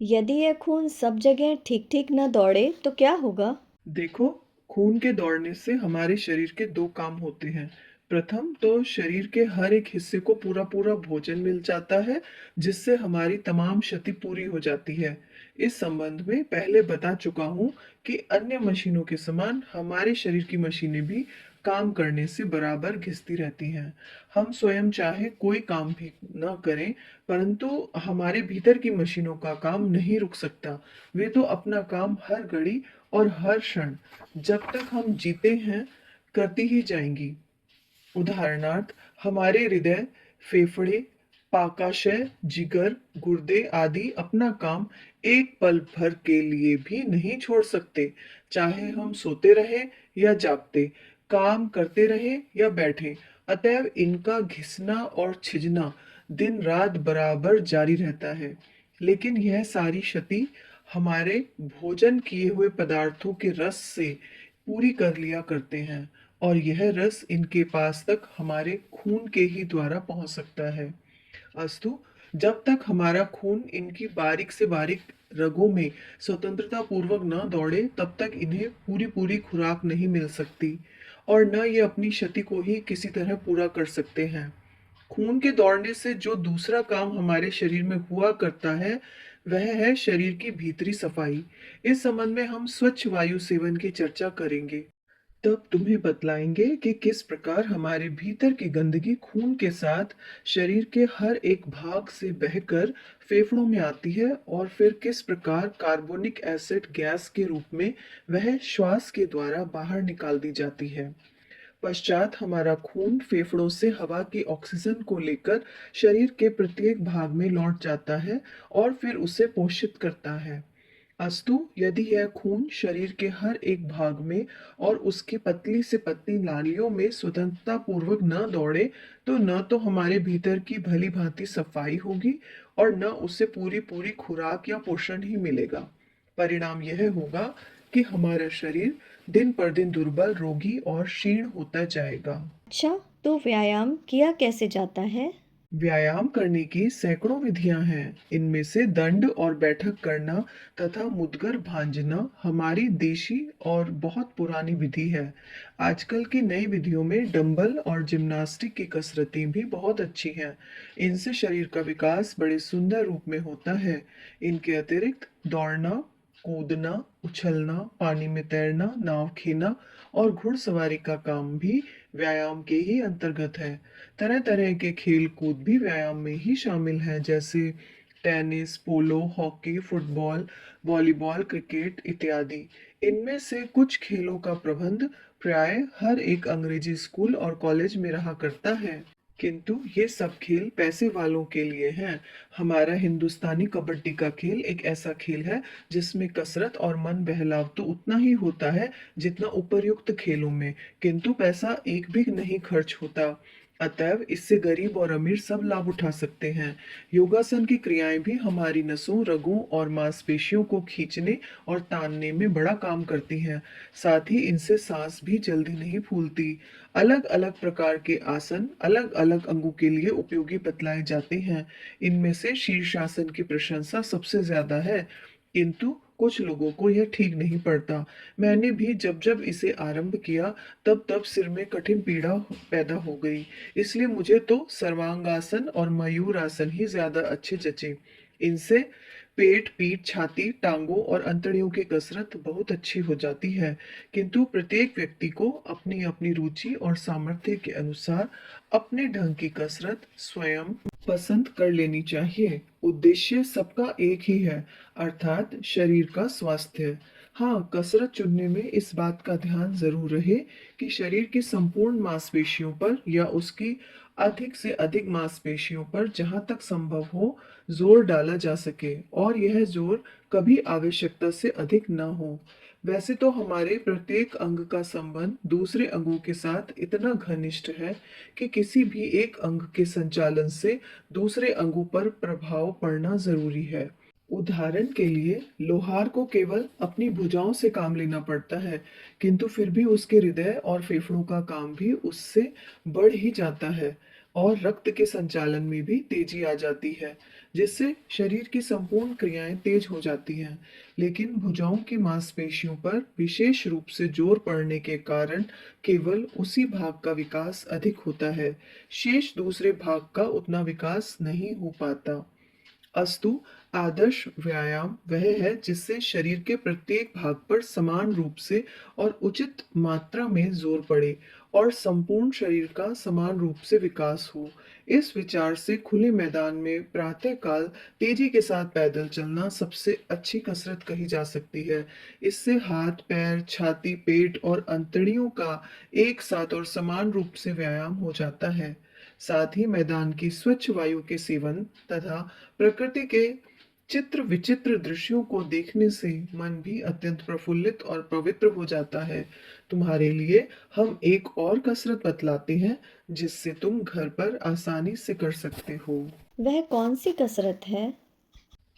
यदि यह खून सब जगह ठीक-ठीक न दौड़े तो क्या होगा? देखो, खून के दौड़ने से हमारे शरीर के दो काम होते हैं। प्रथम तो शरीर के हर एक हिस्से को पूरा पूरा भोजन मिल जाता है, जिससे हमारी तमाम क्षति पूरी हो जाती है। इस संबंध में पहले बता चुका हूँ कि अन्य मशीनों के समान हमारे शरीर की मशीनें भी काम करने से बराबर घिसती रहती हैं। हम स्वयं चाहे कोई काम भी न करें, परंतु हमारे भीतर की मशीनों का काम नहीं रुक सकता। वे तो अपना काम हर घड़ी और हर क्षण जब तक हम जीते हैं करती ही जाएंगी। उदाहरणार्थ, हमारे हृदय, फेफड़े, पाकाशय, जिगर, गुर्दे आदि अपना काम एक पल भर के लिए भी नहीं छोड़ सकते। चाहे हम सोते रहे या जागते, काम करते रहे या बैठे। अतएव इनका घिसना और छिजना दिन रात बराबर जारी रहता है। लेकिन यह सारी क्षति हमारे भोजन किए हुए पदार्थों के रस से पूरी कर लिया करते हैं, और यह रस इनके पास तक हमारे खून के ही द्वारा पहुंच सकता है। अस्तु, जब तक हमारा खून इनकी बारीक से बारीक रगों में स्वतंत्रता पूर्वक न दौड़े, तब तक इन्हें पूरी पूरी खुराक नहीं मिल सकती, और न ये अपनी क्षति को ही किसी तरह पूरा कर सकते हैं। खून के दौड़ने से जो दूसरा काम हमारे शरीर में हुआ करता है, वह है शरीर की भीतरी सफाई। इस संबंध में हम स्वच्छ वायु सेवन की चर्चा करेंगे। तब तुम्हें बतलाएंगे कि किस प्रकार हमारे भीतर की गंदगी खून के साथ शरीर के हर एक भाग से बहकर फेफड़ों में आती है, और फिर किस प्रकार कार्बोनिक एसिड गैस के रूप में वह श्वास के द्वारा बाहर निकाल दी जाती है। पश्चात हमारा खून फेफड़ों से हवा की ऑक्सीजन को लेकर शरीर के प्रत्येक भाग में लौट जाता है और फिर उसे पोषित करता है। अस्तु, यदि यह खून शरीर के हर एक भाग में और उसकी पतली से पतली नालियों में स्वतंत्रता पूर्वक न दौड़े, तो न तो हमारे भीतर की भली भांति सफाई होगी और न उसे पूरी पूरी खुराक या पोषण ही मिलेगा। परिणाम यह होगा कि हमारा शरीर दिन पर दिन दुर्बल, रोगी और क्षीण होता जाएगा। अच्छा, तो व्यायाम किया कैसे जाता है? व्यायाम करने की सैकड़ों विधियां हैं। इनमें से दंड और बैठक करना तथा मुद्गर भांजना हमारी देशी और बहुत पुरानी विधि है। आजकल की नई विधियों में डंबल और जिम्नास्टिक की कसरतें भी बहुत अच्छी हैं। इनसे शरीर का विकास बड़े सुंदर रूप में होता है। इनके अतिरिक्त दौड़ना, कूदना, उछलना, पानी में तैरना, नाव खेना और घुड़सवारी का काम भी व्यायाम के ही अंतर्गत है। तरह तरह के खेल कूद भी व्यायाम में ही शामिल हैं, जैसे टेनिस, पोलो, हॉकी, फुटबॉल, वॉलीबॉल, क्रिकेट इत्यादि। इनमें से कुछ खेलों का प्रबंध प्राय हर एक अंग्रेजी स्कूल और कॉलेज में रहा करता है, किंतु ये सब खेल पैसे वालों के लिए हैं। हमारा हिंदुस्तानी कबड्डी का खेल एक ऐसा खेल है जिसमें कसरत और मन बहलाव तो उतना ही होता है जितना उपर्युक्त खेलों में, किंतु पैसा एक भी नहीं खर्च होता। अतएव इससे गरीब और अमीर सब लाभ उठा सकते हैं। योगासन की क्रियाएं भी हमारी नसों, रगों और मांसपेशियों को खींचने और तानने में बड़ा काम करती हैं। साथ ही इनसे सांस भी जल्दी नहीं फूलती। अलग अलग प्रकार के आसन अलग अलग अंगों के लिए उपयोगी बतलाए जाते हैं। इनमें से शीर्षासन की प्रशंसा सबसे ज्यादा है, किंतु कुछ लोगों को यह ठीक नहीं पड़ता। मैंने भी जब जब इसे आरंभ किया, तब तब सिर में कठिन पीड़ा पैदा हो गई। इसलिए मुझे तो सर्वांगासन और मयूर आसन ही ज्यादा अच्छे जचे। इनसे पेट, पीठ, छाती, टांगों और अंतड़ियों की कसरत बहुत अच्छी हो जाती है, किंतु प्रत्येक व्यक्ति को अपनी अपनी रुचि और सामर्थ्य के अनुसार अपने ढंग की कसरत स्वयं पसंद कर लेनी चाहिए। उद्देश्य सबका एक ही है, अर्थात शरीर का स्वास्थ्य। हाँ, कसरत चुनने में इस बात का ध्यान जरूर रहे कि शरीर की संपूर्ण मांसपेशियों पर या उसकी अधिक से अधिक मांसपेशियों पर जहां तक संभव हो जोर डाला जा सके, और यह जोर कभी आवश्यकता से अधिक न हो। वैसे तो हमारे प्रत्येक अंग का संबंध दूसरे अंगों के साथ इतना घनिष्ठ है कि किसी भी एक अंग के संचालन से दूसरे अंगों पर प्रभाव पड़ना जरूरी है। उदाहरण के लिए लोहार को केवल अपनी भुजाओं से काम लेना पड़ता है, किंतु फिर भी उसके हृदय और फेफड़ों का काम भी उससे बढ़ ही जाता है, और रक्त के संचालन में भी तेजी आ जाती है। जिससे शरीर की संपूर्ण क्रियाएं तेज हो जाती हैं। लेकिन भुजाओं की मांसपेशियों पर विशेष रूप से जोर पड़ने के कारण केवल उसी भाग का विकास अधिक होता है, शेष दूसरे भाग का उतना विकास नहीं हो पाता। अस्तु, आदर्श व्यायाम वह है जिससे शरीर के प्रत्येक भाग पर समान रूप से और उचित मात्रा में जोर पड़े और संपूर्ण शरीर का समान रूप से विकास हो। इस विचार से खुले मैदान में प्रातःकाल तेजी के साथ पैदल चलना सबसे अच्छी कसरत कही जा सकती है। इससे हाथ, पैर, छाती, पेट और अंतड़ियों का एक साथ और समान रूप से व्यायाम हो जाता है। साथ ही मैदान की स्वच्छ वायु के सेवन तथा प्रकृति के चित्र विचित्र दृश्यों को देखने से मन भी अत्यंत प्रफुल्लित और पवित्र हो जाता है। तुम्हारे लिए हम एक और कसरत बतलाते हैं जिससे तुम घर पर आसानी से कर सकते हो। वह कौन सी कसरत है?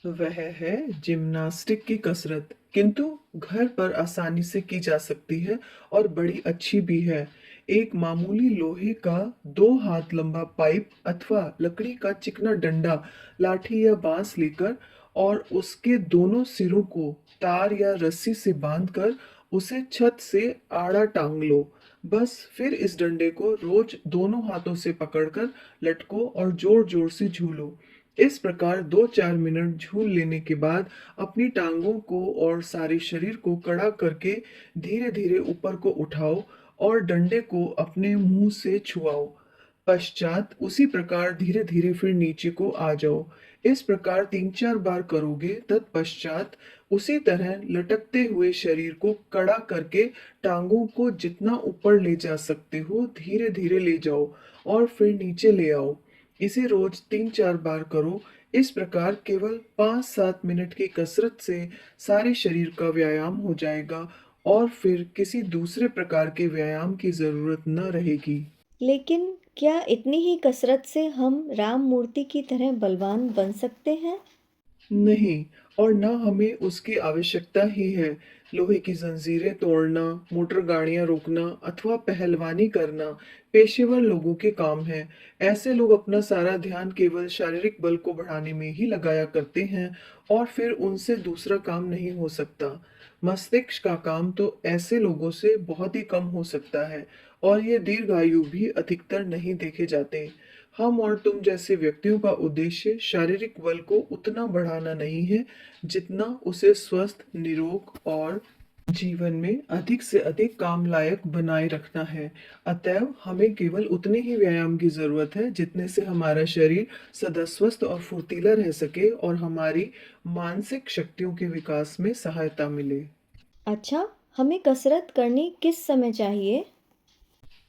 वह है जिम्नास्टिक की कसरत, किंतु घर पर आसानी से की जा सकती है और बड़ी अच्छी भी है। एक मामूली लोहे का 2 हाथ लंबा पाइप अथवा लकड़ी का चिकना डंडा, लाठी या बांस लेकर और उसके दोनों सिरों को तार या रस्सी से बांधकर उसे छत से आड़ा टांग लो। बस फिर इस डंडे को रोज दोनों हाथों से पकड़कर लटको और जोर जोर से झूलो। इस प्रकार 2-4 मिनट झूल लेने के बाद अपनी टांगों को और सारे शरीर को कड़ा करके धीरे धीरे ऊपर को उठाओ और डंडे को अपने मुंह से छुआओ। पश्चात उसी प्रकार धीरे धीरे फिर नीचे को आ जाओ। इस प्रकार 3-4 बार करोगे, तत्पश्चात उसी तरह लटकते हुए शरीर को कड़ा करके टांगों को जितना ऊपर ले जा सकते हो धीरे धीरे ले जाओ और फिर नीचे ले आओ। इसे रोज 3-4 बार करो। इस प्रकार केवल 5-7 मिनट की कसरत से सारे शरीर का व्यायाम हो जाएगा और फिर किसी दूसरे प्रकार के व्यायाम की जरूरत न रहेगी। लेकिन क्या इतनी ही कसरत से हम राम मूर्ति की तरह बलवान बन सकते हैं? नहीं, और न हमें उसकी आवश्यकता ही है। लोहे की जंजीरें तोड़ना, मोटर गाड़ियां रोकना अथवा पहलवानी करना पेशेवर लोगों के काम है। ऐसे लोग अपना सारा ध्यान केवल शारीरिक बल को बढ़ाने में ही लगाया करते हैं और फिर उनसे दूसरा काम नहीं हो सकता। मस्तिष्क का काम तो ऐसे लोगों से बहुत ही कम हो सकता है और ये दीर्घायु भी अधिकतर नहीं देखे जाते। हम और तुम जैसे व्यक्तियों का उद्देश्य शारीरिक बल को उतना बढ़ाना नहीं है जितना उसे स्वस्थ, निरोग और जीवन में अधिक से अधिक काम लायक बनाए रखना है। अतएव हमें केवल उतने ही व्यायाम की जरूरत है जितने से हमारा शरीर सदा स्वस्थ और फुर्तीला रह सके और हमारी मानसिक शक्तियों के विकास में सहायता मिले। अच्छा, हमें कसरत करनी किस समय चाहिए?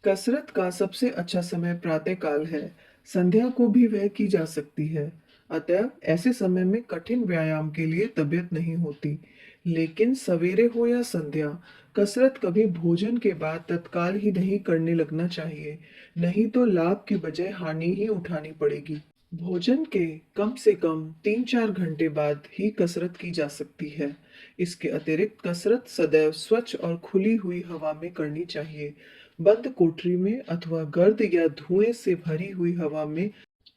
कसरत का सबसे अच्छा समय प्रातःकाल है। संध्या को भी वह की जा सकती है। अतः ऐसे समय में कठिन व्यायाम के लिए तबीयत नहीं होती। लेकिन सवेरे हो या संध्या, कसरत कभी भोजन के बाद तत्काल ही नहीं करने लगना चाहिए, नहीं तो लाभ के बजाय हानि ही उठानी पड़ेगी। भोजन के कम से कम 3-4 घंटे बाद ही कसरत की जा सकती है। इसके अतिरिक्त कसरत सदैव स्वच्छ और खुली हुई हवा में करनी चाहिए। बंद कोठरी में अथवा गर्द या धुएं से भरी हुई हवा में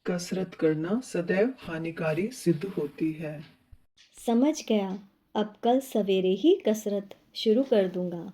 कसरत करना सदैव हानिकारी सिद्ध होती है। समझ गया। अब कल सवेरे ही कसरत शुरू कर दूंगा।